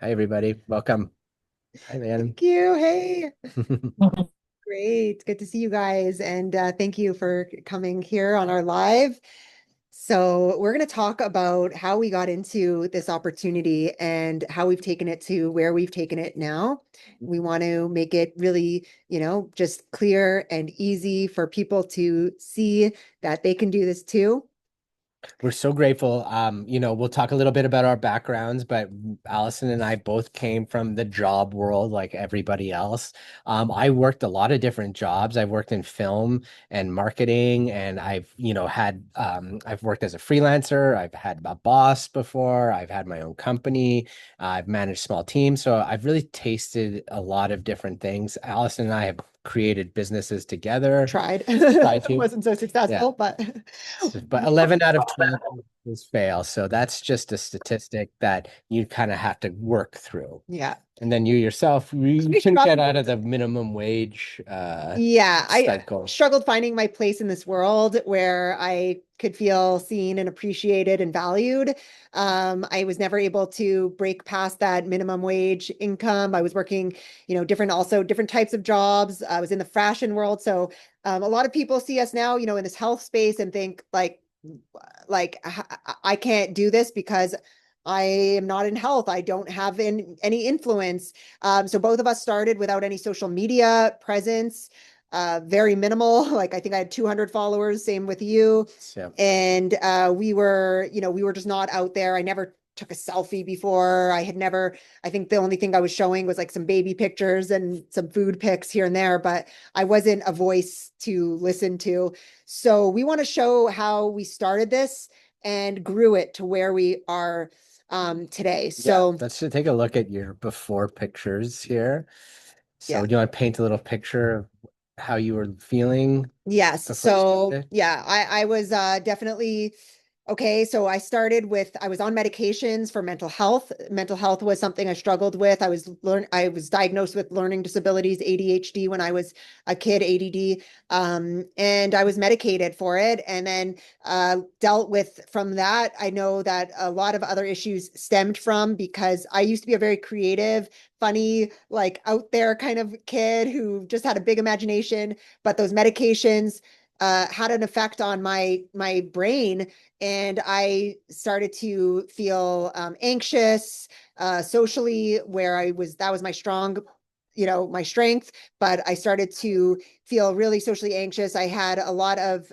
Hi, everybody. Welcome. Hi, man. Thank you. Hey, great. Good to see you guys. And thank you for coming here on our live. So, we're going to talk about how we got into this opportunity and how we've taken it to where we've taken it now. We want to make it really, just clear and easy for people to see that they can do this too. We're so grateful. We'll talk a little bit about our backgrounds, but Allison and I both came from the job world like everybody else. I worked a lot of different jobs. I've worked in film and marketing, and I've worked as a freelancer. I've had a boss before. I've had my own company. I've managed small teams. So I've really tasted a lot of different things. Allison and I have created businesses together. Tried. Tried to. Wasn't so Yeah. successful, but But 11 out of 12 is fail. So that's just a statistic that you kind of have to work through. yeah. And then you yourself, you We couldn't get struggled. out of the minimum wage Yeah, I cycle. struggled finding my place in this world where I could feel seen and appreciated and valued. I was never able to break past that minimum wage income. I was working, different types of jobs. I was in the fashion world. So a lot of people see us now, in this health space and think I can't do this because I am not in health. I don't have any influence. So both of us started without any social media presence, very minimal. Like I think I had 200 followers, same with you. So And we were just not out there. I never took a selfie before. I think the only thing I was showing was like some baby pictures and some food pics here and there, but I wasn't a voice to listen to. So we want to show how we started this and grew it to where we are today. yeah, So let's just take a look at your before pictures here. So yeah. do you want to paint a little picture of how you were feeling Yes. before you So started? yeah, I was definitely okay. So I was on medications for mental health. Mental health was something I struggled with. I was diagnosed with learning disabilities, ADHD when I was a kid, ADD. And I was medicated for it and then dealt with from that. I know that a lot of other issues stemmed from because I used to be a very creative, funny, like out there kind of kid who just had a big imagination, but those medications had an effect on my brain, and I started to feel anxious socially, where I was that was my my strength, but I started to feel really socially anxious. I had a lot of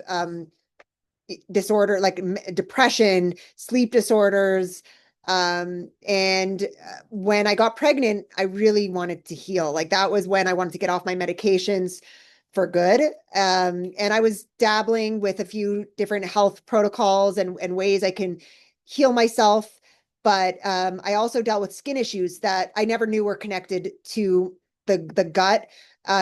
disorder like depression, sleep disorders. And when I got pregnant, I really wanted to heal. Like that was when I wanted to get off my medications for good. And I was dabbling with a few different health protocols and ways I can heal myself. But I also dealt with skin issues that I never knew were connected to the gut.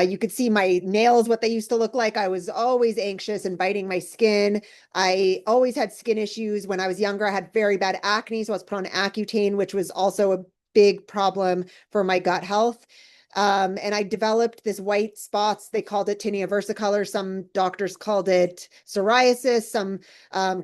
You could see my nails, what they used to look like. I was always anxious and biting my skin. I always had skin issues. When I was younger, I had very bad acne, so I was put on Accutane, which was also a big problem for my gut health. And I developed this white spots. They called it tinea versicolor. Some doctors called it psoriasis. Some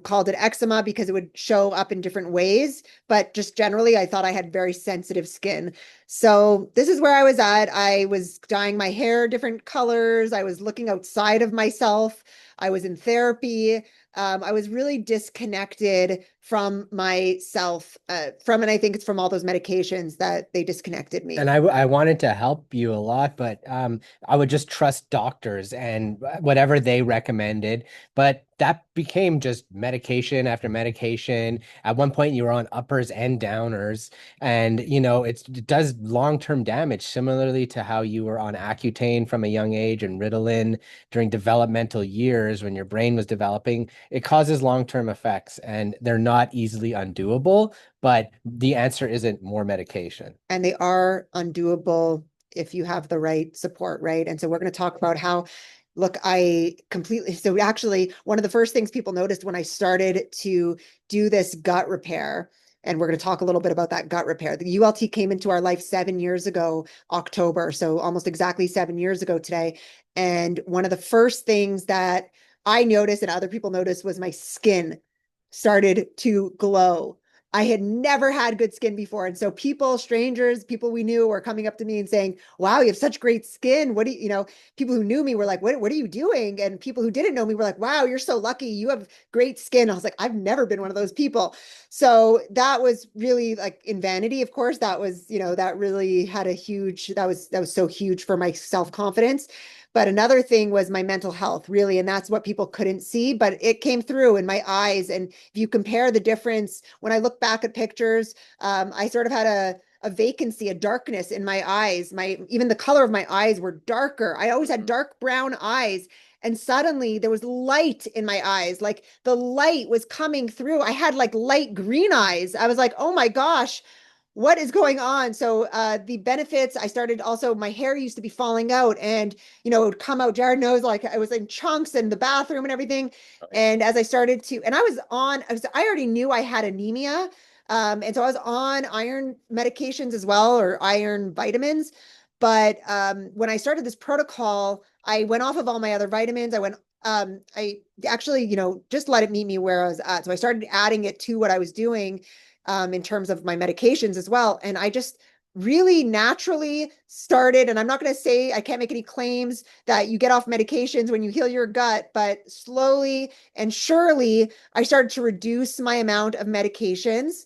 called it eczema because it would show up in different ways. But just generally, I thought I had very sensitive skin. So this is where I was at. I was dyeing my hair different colors. I was looking outside of myself. I was in therapy. I was really disconnected from myself, and I think it's from all those medications that they disconnected And me. I wanted to help you a lot, but I would just trust doctors and whatever they recommended. But that became just medication after medication. At one point, you were on uppers and downers, and it does long-term damage, similarly to how you were on Accutane from a young age and Ritalin during developmental years when your brain was developing. It causes long-term effects, and they're not easily undoable. But the answer isn't more medication. And they are undoable if you have the right support, right? And so we're going to talk about how, look, so actually, one of the first things people noticed when I started to do this gut repair, and we're going to talk a little bit about that gut repair. The ULT came into our life 7 years ago, October, so almost exactly 7 years ago today. And one of the first things that I noticed and other people noticed was my skin started to glow. I had never had good skin before. And so people, strangers, people we knew were coming up to me and saying, wow, you have such great skin. What do you, people who knew me were like, what are you doing? And people who didn't know me were like, wow, you're so lucky. You have great skin. I was like, I've never been one of those people. So that was really like in vanity, of course, that was, that really had a huge, that was so huge for my self-confidence. But another thing was my mental health, really. And that's what people couldn't see, but it came through in my eyes. And if you compare the difference, when I look back at pictures, I sort of had a vacancy, a darkness in my eyes. Even the color of my eyes were darker. I always had dark brown eyes. And suddenly there was light in my eyes. Like the light was coming through. I had like light green eyes. I was like, oh my gosh, what is going on? So the benefits, I started also, my hair used to be falling out and, it would come out. Jared knows, like I was in chunks in the bathroom and everything. And as I started to, and I already knew I had anemia. And so I was on iron medications as well, or iron vitamins. But when I started this protocol, I went off of all my other vitamins. I actually, just let it meet me where I was at. So I started adding it to what I was doing in terms of my medications as well. And I just really naturally started, and I'm not going to say, I can't make any claims that you get off medications when you heal your gut, but slowly and surely, I started to reduce my amount of medications.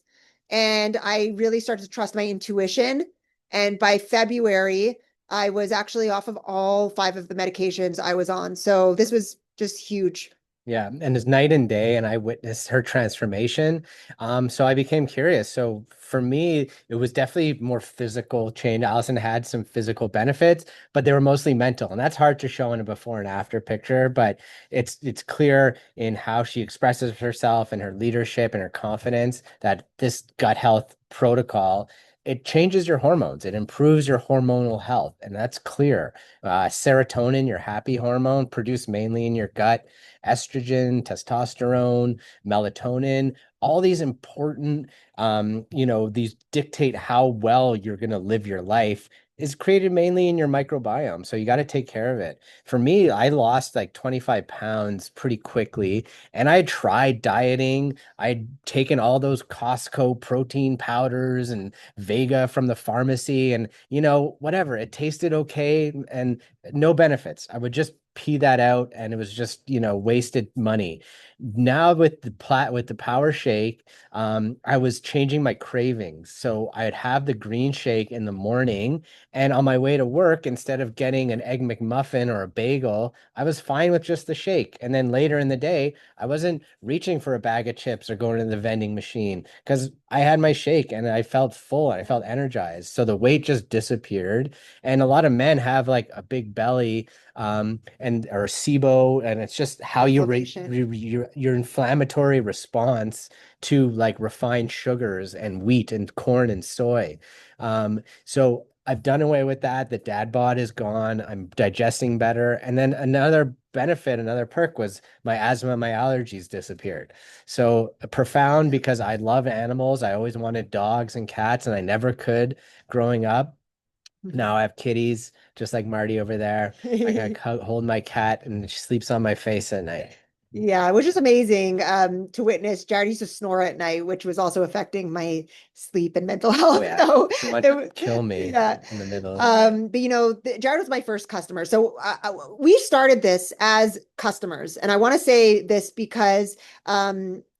And I really started to trust my intuition. And by February, I was actually off of all 5 of the medications I was on. So this was just huge. Yeah, and it's night and day, and I witnessed her transformation. So I became curious. So for me, it was definitely more physical change. Allison had some physical benefits, but they were mostly mental, and that's hard to show in a before and after picture. But it's clear in how she expresses herself and her leadership and her confidence that this gut health protocol. It changes your hormones. It improves your hormonal health, and that's clear. Serotonin, your happy hormone, produced mainly in your gut, estrogen, testosterone, melatonin, all these important, these dictate how well you're going to live your life is created mainly in your microbiome. So you got to take care of it. For me, I lost like 25 pounds pretty quickly and I tried dieting. I'd taken all those Costco protein powders and Vega from the pharmacy and, whatever, it tasted okay and no benefits. I would just pee that out and it was just wasted money. Now with the power shake, I was changing my cravings, so I'd have the green shake in the morning and on my way to work, instead of getting an egg McMuffin or a bagel, I was fine with just the shake. And then later in the day, I wasn't reaching for a bag of chips or going to the vending machine because I had my shake and I felt full and I felt energized, so the weight just disappeared. And a lot of men have like a big belly, and or SIBO, and it's just how you rate Inflammation. your inflammatory response to like refined sugars and wheat and corn and soy. So I've done away with that. The dad bod is gone. I'm digesting better. And then another benefit, another perk was my asthma, my allergies disappeared. So profound because I love animals. I always wanted dogs and cats, and I never could growing up. Now I have kitties, just like Marty over there. I can hold my cat and she sleeps on my face at night. Yeah, it was just amazing to witness. Jared used to snore at night, which was also affecting my sleep and mental Oh health. yeah, So she wanted it to was, kill me yeah. in the middle. But Jared was my first customer. So we started this as customers, and I want to say this because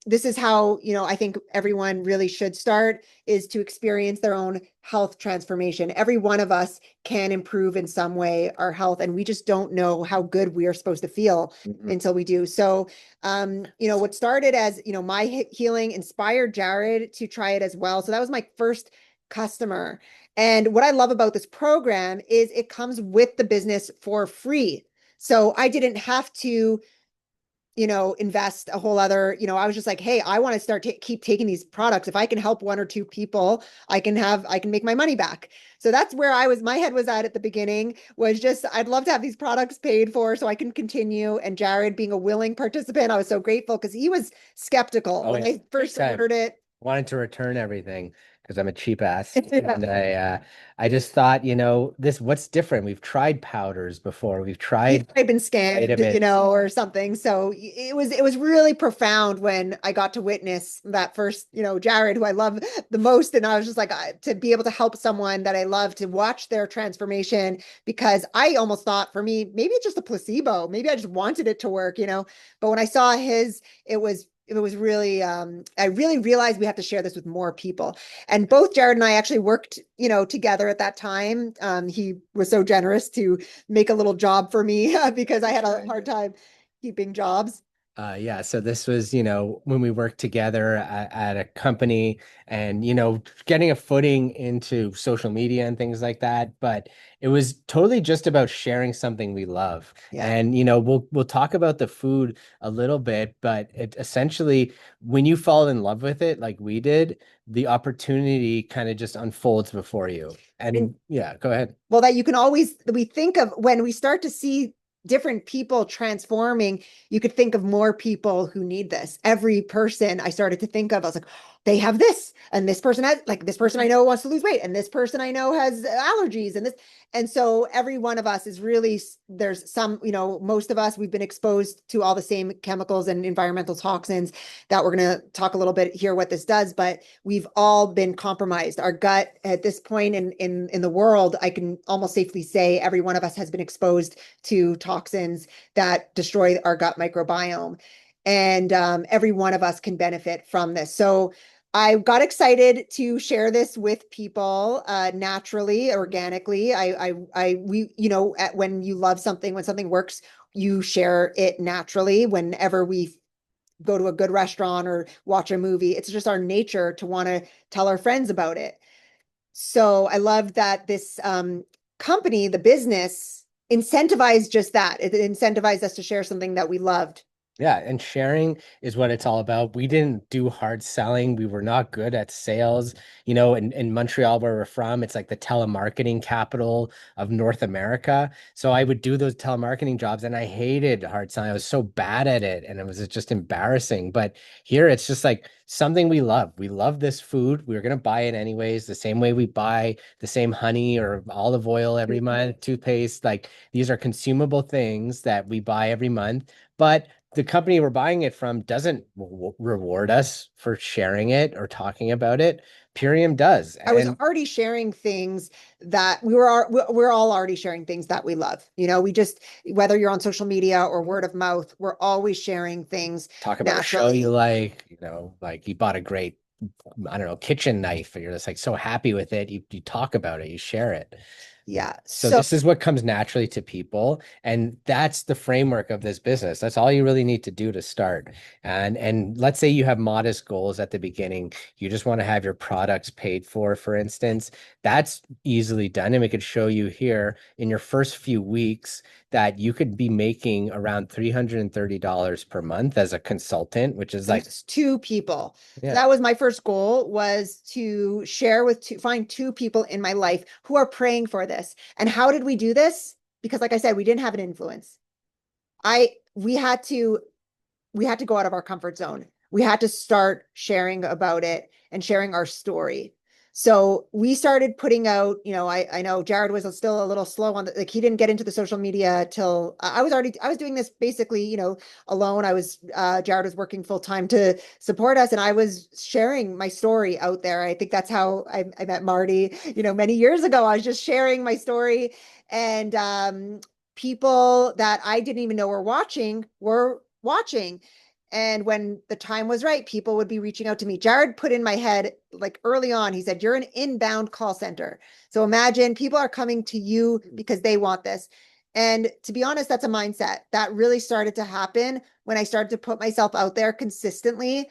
this is how, I think everyone really should start is to experience their own health transformation. Every one of us can improve in some way our health, and we just don't know how good we are supposed to feel Mhm. until we do. So, what started as, my healing inspired Jared to try it as well. So that was my first customer. And what I love about this program is it comes with the business for free. So I didn't have to, invest a whole other, I was just like, hey, I want to keep taking these products. If I can help 1 or 2 people, I can make my money back. So that's where my head was at the beginning, was just, I'd love to have these products paid for so I can continue. And Jared being a willing participant, I was so grateful because he was skeptical Oh when yeah, I big first time. ordered it. wanted to return everything because I'm a cheap ass. And I just thought, this what's different? We've tried powders before. We've You've tried probably been scammed, vitamins. or something. So it was really profound when I got to witness that first, Jared, who I love the most. And I was just like, to be able to help someone that I love, to watch their transformation, because I almost thought, for me, maybe it's just a placebo. Maybe I just wanted it to work. But when I saw his, it was really, I really realized we have to share this with more people. And both Jared and I actually worked, together at that time. He was so generous to make a little job for me because I had a hard time keeping jobs. Yeah, so this was, when we worked together at a company and, getting a footing into social media and things like that. But it was totally just about sharing something we love. Yeah. And, we'll talk about the food a little bit, but it essentially, when you fall in love with it, like we did, the opportunity kind of just unfolds before you. And And yeah, go ahead. well, that you can always, we think of when we start to see different people transforming, you could think of more people who need this. Every person I started to think of, I was like, they have this, and this person has, like, this person I know wants to lose weight, and this person I know has allergies, and this. And so every one of us is really, there's some, most of us, we've been exposed to all the same chemicals and environmental toxins that we're going to talk a little bit here what this does, but we've all been compromised. Our gut at this point in the world, I can almost safely say every one of us has been exposed to toxins that destroy our gut microbiome. And every one of us can benefit from this. So I got excited to share this with people naturally, organically. We, when you love something, when something works, you share it naturally. Whenever we go to a good restaurant or watch a movie, it's just our nature to want to tell our friends about it. So I love that this company, the business, incentivized just that. It incentivized us to share something that we loved. Yeah, and sharing is what it's all about. We didn't do hard selling. We were not good at sales. In Montreal, where we're from, it's like the telemarketing capital of North America. So I would do those telemarketing jobs and I hated hard selling. I was so bad at it and it was just embarrassing. But here it's just like something we love. We love this food. We were going to buy it anyways, the same way we buy the same honey or olive oil every month, toothpaste. Like these are consumable things that we buy every month. But the company we're buying it from doesn't reward us for sharing it or talking about it. Purium does. I was And already sharing things that we're all already sharing things that we love. We just, whether you're on social media or word of mouth, we're always sharing things talk about a show you naturally. like, like you bought a great, I don't know, kitchen knife, and you're just like so happy with it. You talk about it, you share it. Yeah. So So this is what comes naturally to people, and that's the framework of this business. That's all you really need to do to start. And let's say you have modest goals at the beginning. You just want to have your products paid for instance. That's easily done, and we could show you here in your first few weeks that you could be making around $330 per month as a consultant, which is like, that's two people. So yeah, that was my first goal, was to share with find two people in my life who are praying for this. And how did we do this? Because like I said, we didn't have an influence. I we had to go out of our comfort zone. We had to start sharing about it and sharing our story. So we started putting out, I know Jared was still a little slow on like he didn't get into the social media till I was doing this basically, alone. Jared was working full time to support us, and I was sharing my story out there. I think that's how I met Marty, many years ago. I was just sharing my story, and people that I didn't even know were watching. And when the time was right, people would be reaching out to me. Jared put in my head, like early on, he said, "You're an inbound call center." So imagine people are coming to you because they want this. And to be honest, that's a mindset that really started to happen when I started to put myself out there consistently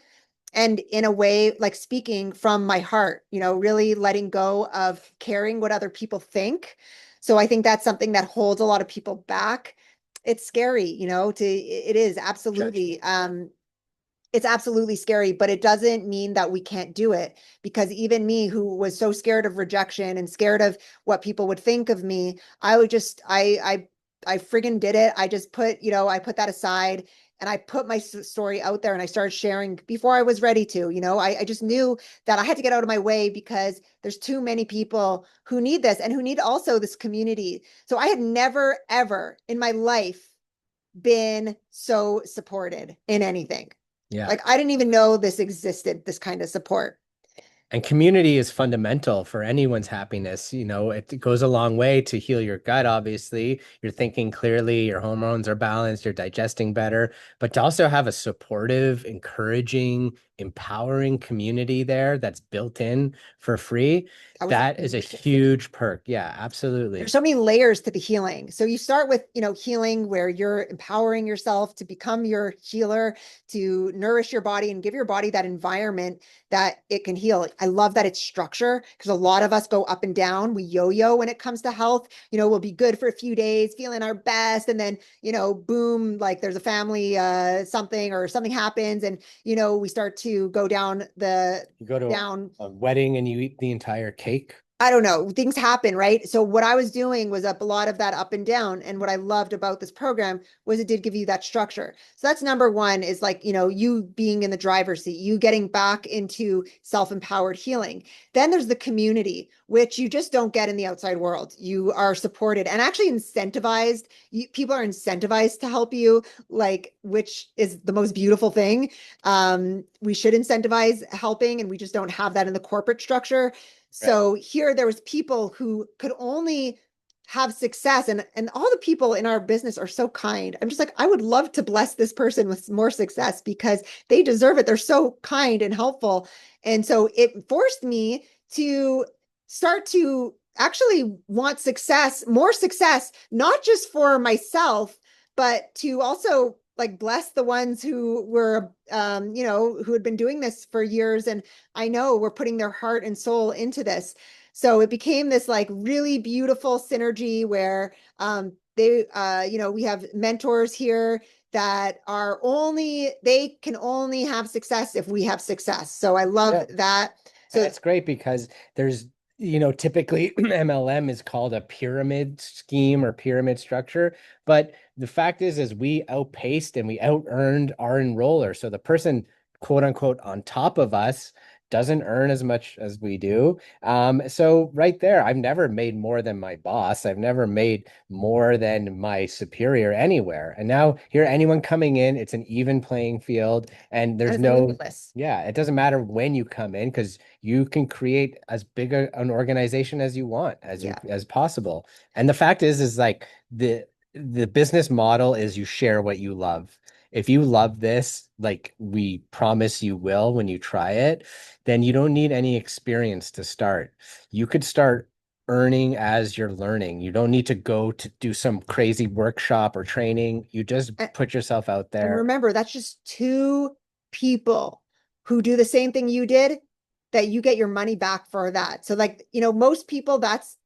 and in a way, like speaking from my heart, really letting go of caring what other people think. So I think that's something that holds a lot of people back. It's scary, it is absolutely, judgment. it's absolutely scary, but it doesn't mean that we can't do it, because even me, who was so scared of rejection and scared of what people would think of me, I would just, I friggin' did it. I just put, I put that aside. and I put my story out there and I started sharing before I was ready to, I just knew that I had to get out of my way because there's too many people who need this and who need also this community. So I had never, ever in my life been so supported in anything. Yeah. Like I didn't even know this existed, this kind of support. And community is fundamental for anyone's happiness. It goes a long way to heal your gut, obviously. You're thinking clearly, your hormones are balanced, you're digesting better, but to also have a supportive, encouraging, empowering community there that's built in for free, That was a that is a huge thing. huge perk. Yeah, There's absolutely. so many layers to the healing. So you start with, healing where you're empowering yourself to become your healer, to nourish your body and give your body that environment that it can heal. I love that it's structure because a lot of us go up and down. We yo-yo when it comes to health. We'll be good for a few days, feeling our best, and then, boom, like there's a family something or something happens and, we start to go down the You go to down. a wedding and you eat the entire cake. I don't know, things happen, right? So what I was doing was up a lot of that up and down. And what I loved about this program was it did give you that structure. So that's number one is like, you being in the driver's seat, you getting back into self-empowered healing. Then there's the community, which you just don't get in the outside world. You are supported and actually incentivized. People are incentivized to help you, like, which is the most beautiful thing. We should incentivize helping, and we just don't have that in the corporate structure. Right. So here there was people who could only have success, and all the people in our business are so kind. I'm just like, I would love to bless this person with more success because they deserve it. They're so kind and helpful. And so it forced me to start to actually want success, more success, not just for myself, but to also like bless the ones who were who had been doing this for years and I know were putting their heart and soul into this. So it became this like really beautiful synergy where we have mentors here that they can only have success if we have success. So I love Yeah. that. And So that's great because typically MLM is called a pyramid scheme or pyramid structure. But the fact is we outpaced and we out earned our enroller. So the person, quote unquote, on top of us doesn't earn as much as we do. So right there, I've never made more than my boss. I've never made more than my superior anywhere. And now here, anyone coming in, it's an even playing field, and and there's it's no, limitless. yeah, it doesn't matter when you come in because you can create as big an organization as you want, Yeah. as possible. And the fact is like the business model is you share what you love. If you love this, like we promise you will when you try it, then you don't need any experience to start. You could start earning as you're learning. You don't need to go to do some crazy workshop or training. You just And, put yourself out and there. remember, that's just two people who do the same thing you did that you get your money back for that. So like, most people that's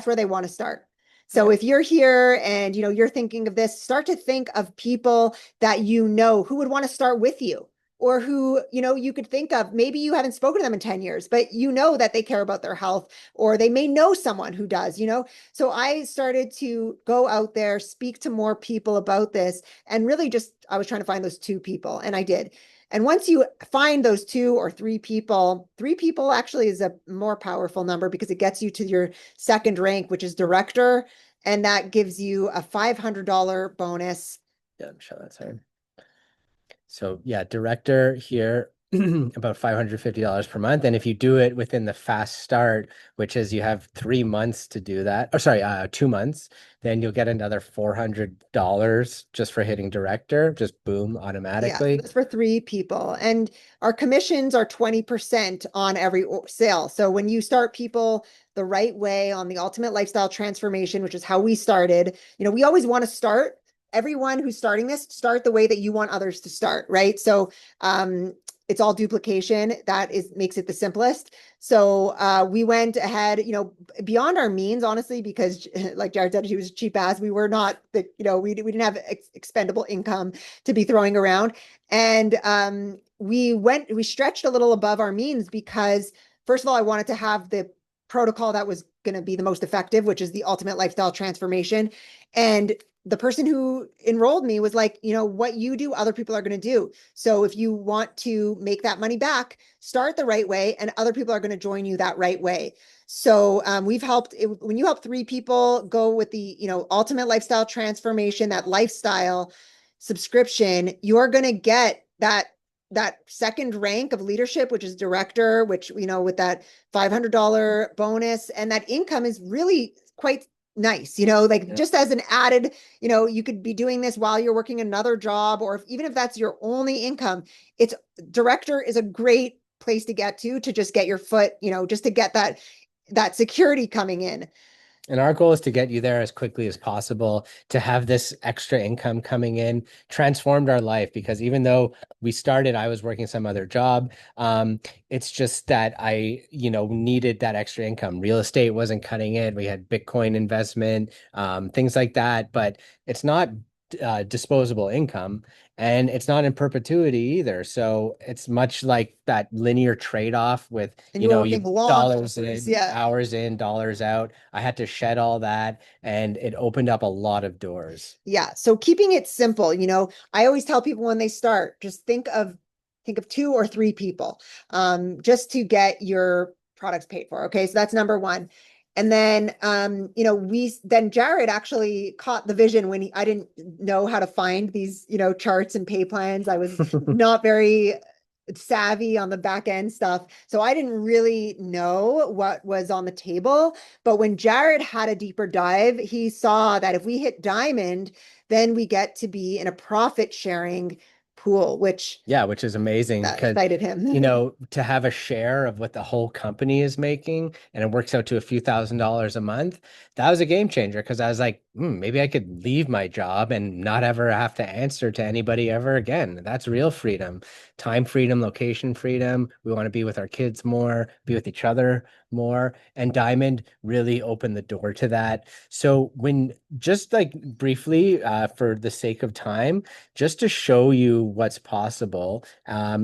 where they want to start. So Yeah. if you're here and you're thinking of this, start to think of people that who would want to start with you or who, you could think of. Maybe you haven't spoken to them in 10 years, but you know that they care about their health or they may know someone who does. So I started to go out there, speak to more people about this and really just I was trying to find those two people and I did. And once you find those two or three people actually is a more powerful number because it gets you to your second rank, which is director. And that gives you a $500 bonus. Yeah, I'm sure that's hard. So yeah, director here, about $550 per month. And if you do it within the fast start, which is you have 3 months to do that, or sorry, 2 months, then you'll get another $400 just for hitting director, just boom, Yeah, automatically. that's for three people. And our commissions are 20% on every sale. So when you start people the right way on the ultimate lifestyle transformation, which is how we started, we always want to start everyone who's starting this, start the way that you want others to start, right? So it's all duplication. That is makes it the simplest. So we went ahead, beyond our means, honestly, because like Jared said, he was cheap ass. We were not we didn't have expendable income to be throwing around. And we stretched a little above our means because, first of all, I wanted to have the protocol that was going to be the most effective, which is the ultimate lifestyle transformation. And the person who enrolled me was like, what you do, other people are going to do. So if you want to make that money back, start the right way, and other people are going to join you that right way. So we've helped when you help three people go with the, ultimate lifestyle transformation, that lifestyle subscription, you're going to get that second rank of leadership, which is director, which, with that $500 bonus, and that income is really quite nice, like Yeah. just as an added, you could be doing this while you're working another job, or even if that's your only income, it's director is a great place to get to just get your foot, just to get that security coming in. And our goal is to get you there as quickly as possible, to have this extra income coming in, transformed our life. Because even though we started, I was working some other job. It's just that I, needed that extra income. Real estate wasn't cutting it. We had Bitcoin investment, things like that, but it's not disposable income, and it's not in perpetuity either. So it's much like that linear trade-off with, And you're you working long dollars hours. in, Yeah. hours in, dollars out. I had to shed all that, and it opened up a lot of doors. Yeah. So keeping it simple, I always tell people when they start, just think of two or three people, just to get your products paid for. Okay. So that's number one. And then, then Jared actually caught the vision when I didn't know how to find these, charts and pay plans. I was not very savvy on the back end stuff. So I didn't really know what was on the table. But when Jared had a deeper dive, he saw that if we hit diamond, then we get to be in a profit sharing pool, which Yeah, which is amazing that because, excited him. to have a share of what the whole company is making and it works out to a few $1,000s a month, that was a game changer because I was like, maybe I could leave my job and not ever have to answer to anybody ever again. That's real freedom, time freedom, location freedom. We want to be with our kids more, be with each other more. And Diamond really opened the door to that. So when just like briefly, for the sake of time, just to show you what's possible,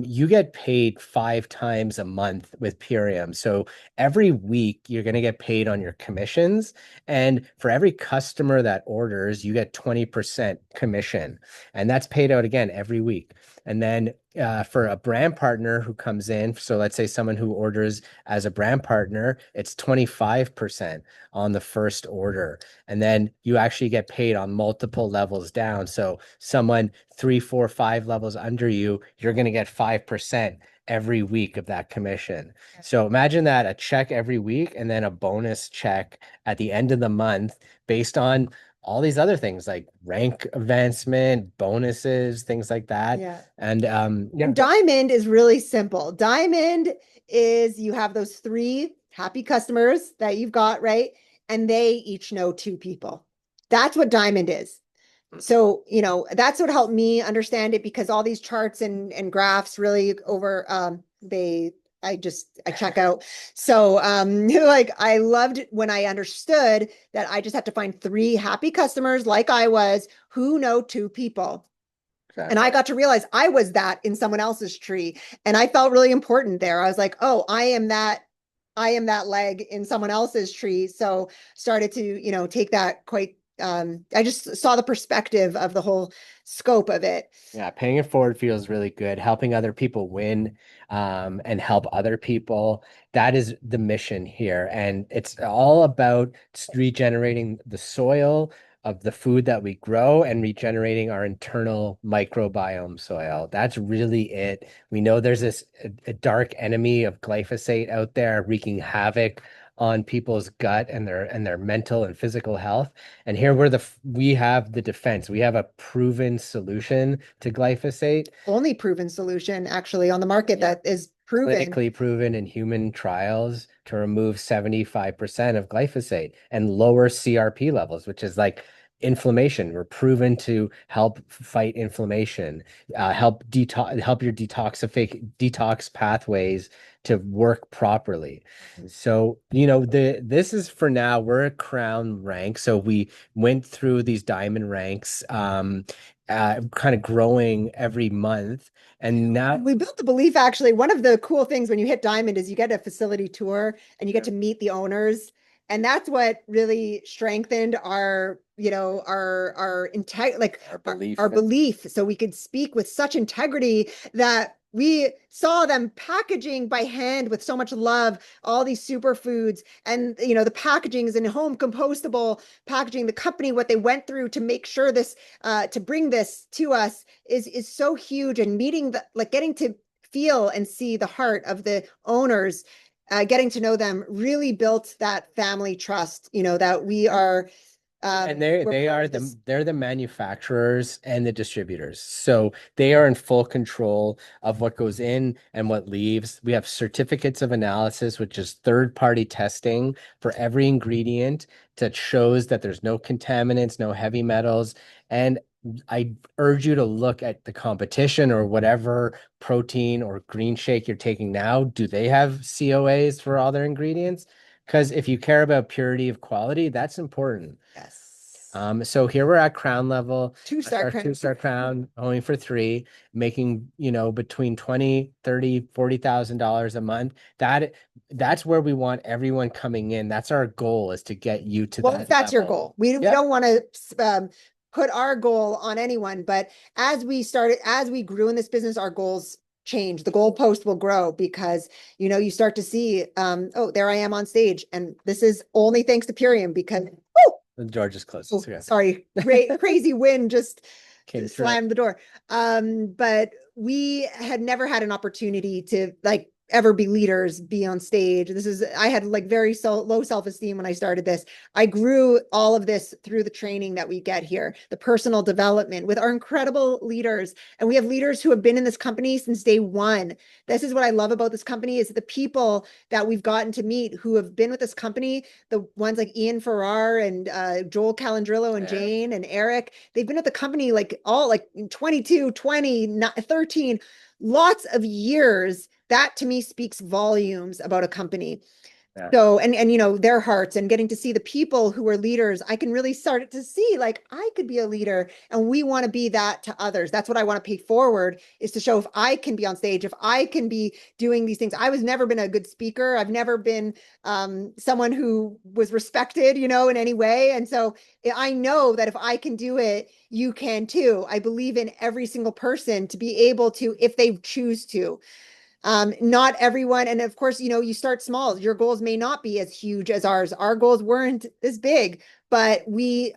you get paid 5 times a month with Purium. So every week you're going to get paid on your commissions. And for every customer that orders, you get 20% commission. And that's paid out again every week. And then for a brand partner who comes in, so let's say someone who orders as a brand partner, it's 25% on the first order. And then you actually get paid on multiple levels down. So someone 3, 4, 5 levels under you, you're going to get 5% every week of that commission. So imagine that, a check every week and then a bonus check at the end of the month based on all these other things like rank advancement, bonuses, things like that. Yeah. And yeah, Diamond is really simple. Diamond is you have those three happy customers that you've got, right? And they each know two people. That's what Diamond is. So, that's what helped me understand it, because all these charts and graphs really I check out. So, like I loved when I understood that I just have to find three happy customers like I was who know two people. And I exactly. got to realize I was that in someone else's tree. And I felt really important there. I was like, oh, I am that leg in someone else's tree. So started to, take that quite, I just saw the perspective of the whole scope of it. Yeah, paying it forward feels really good. Helping other people win, and help other people. That is the mission here. And it's all about regenerating the soil of the food that we grow and regenerating our internal microbiome soil. That's really it. We know there's a dark enemy of glyphosate out there wreaking havoc on people's gut and their mental and physical health. And here we have the defense. We have a proven solution to glyphosate. Only proven solution actually on the market Yeah. that is proven. Clinically proven in human trials to remove 75% of glyphosate and lower CRP levels, which is like inflammation. We're proven to help fight inflammation, help your detox pathways to work properly. So, this is for now, we're a crown rank. So we went through these diamond ranks, kind of growing every month. And now, We built the belief actually. One of the cool things when you hit diamond is you get a facility tour and you get yeah. to meet the owners. And that's what really strengthened our, our like Our belief. our belief. So we could speak with such integrity that we saw them packaging by hand with so much love all these superfoods, and the packaging is in home compostable packaging. The company, what they went through to make sure this, to bring this to us, is so huge. And meeting the, like, getting to feel and see the heart of the owners, getting to know them, really built that family trust, that we are, And they we're they part are of this. they're the manufacturers and the distributors. So they are in full control of what goes in and what leaves. We have certificates of analysis, which is third-party testing for every ingredient that shows that there's no contaminants, no heavy metals. And I urge you to look at the competition or whatever protein or green shake you're taking now. Do they have COAs for all their ingredients? Because if you care about purity of quality, that's important. Yes. So here we're at crown level. That's Two-star our crown. two-star crown, only for three, making, between 20, 30, $40,000 a month. That's where we want everyone coming in. That's our goal, is to get you to Well, if that that's your level. goal, we Yeah. don't want to put our goal on anyone, but as we grew in this business, our goals change. The goalpost will grow because, you start to see, oh, there I am on stage. And this is only thanks to Purium because, The door just closed. oh, It's okay. sorry, crazy wind just Came through. slammed the door. But we had never had an opportunity to, like, ever be leaders, be on stage. I had like very low self-esteem when I started this. I grew all of this through the training that we get here, the personal development with our incredible leaders. And we have leaders who have been in this company since day one. This is what I love about this company, is the people that we've gotten to meet who have been with this company, the ones like Ian Farrar and Joel Calandrillo and Jane and Eric. They've been at the company like all like 22, 20, 13, lots of years. That to me speaks volumes about a company. Yeah. So, and their hearts, and getting to see the people who are leaders, I can really start to see, like, I could be a leader, and we want to be that to others. That's what I want to pay forward, is to show if I can be on stage, if I can be doing these things. I was never been a good speaker. I've never been someone who was respected, in any way. And so I know that if I can do it, you can too. I believe in every single person to be able to, if they choose to. Not everyone, and of course, you start small. Your goals may not be as huge as ours. Our goals weren't this big, but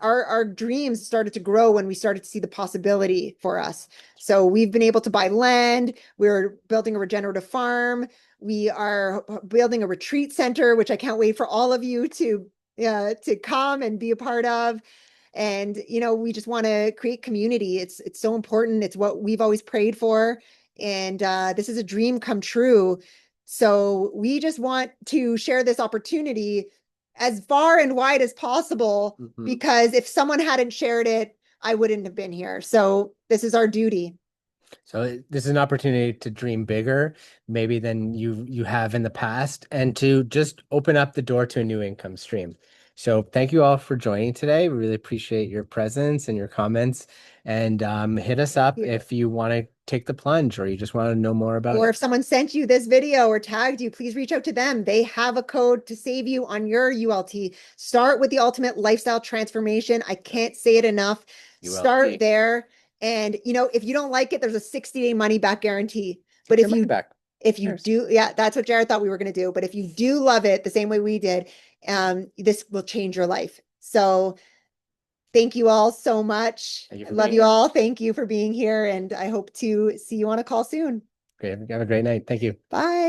our dreams started to grow when we started to see the possibility for us. So we've been able to buy land. We're building a regenerative farm. We are building a retreat center, which I can't wait for all of you to come and be a part of. And we just want to create community. It's so important. It's what we've always prayed for, and this is a dream come true. So we just want to share this opportunity as far and wide as possible, because if someone hadn't shared it, I wouldn't have been here. So this is our duty. So this is an opportunity to dream bigger, maybe than you have in the past, and to just open up the door to a new income stream. So thank you all for joining today. We really appreciate your presence and your comments. And hit us up if you want to take the plunge or you just want to know more about Or it. if someone sent you this video or tagged you, please reach out to them. They have a code to save you on your ULT. Start with the ultimate lifestyle transformation. I can't say it enough. Start ULT. there. And if you don't like it, there's a 60-day money back guarantee. But Take your money back. if you Cheers. do, yeah, that's what Jared thought we were going to do. But if you do love it the same way we did, this will change your life. So thank you all so much. Thank you I for love being you here. all. Thank you for being here. And I hope to see you on a call soon. Great. Have a great night. Thank you. Bye.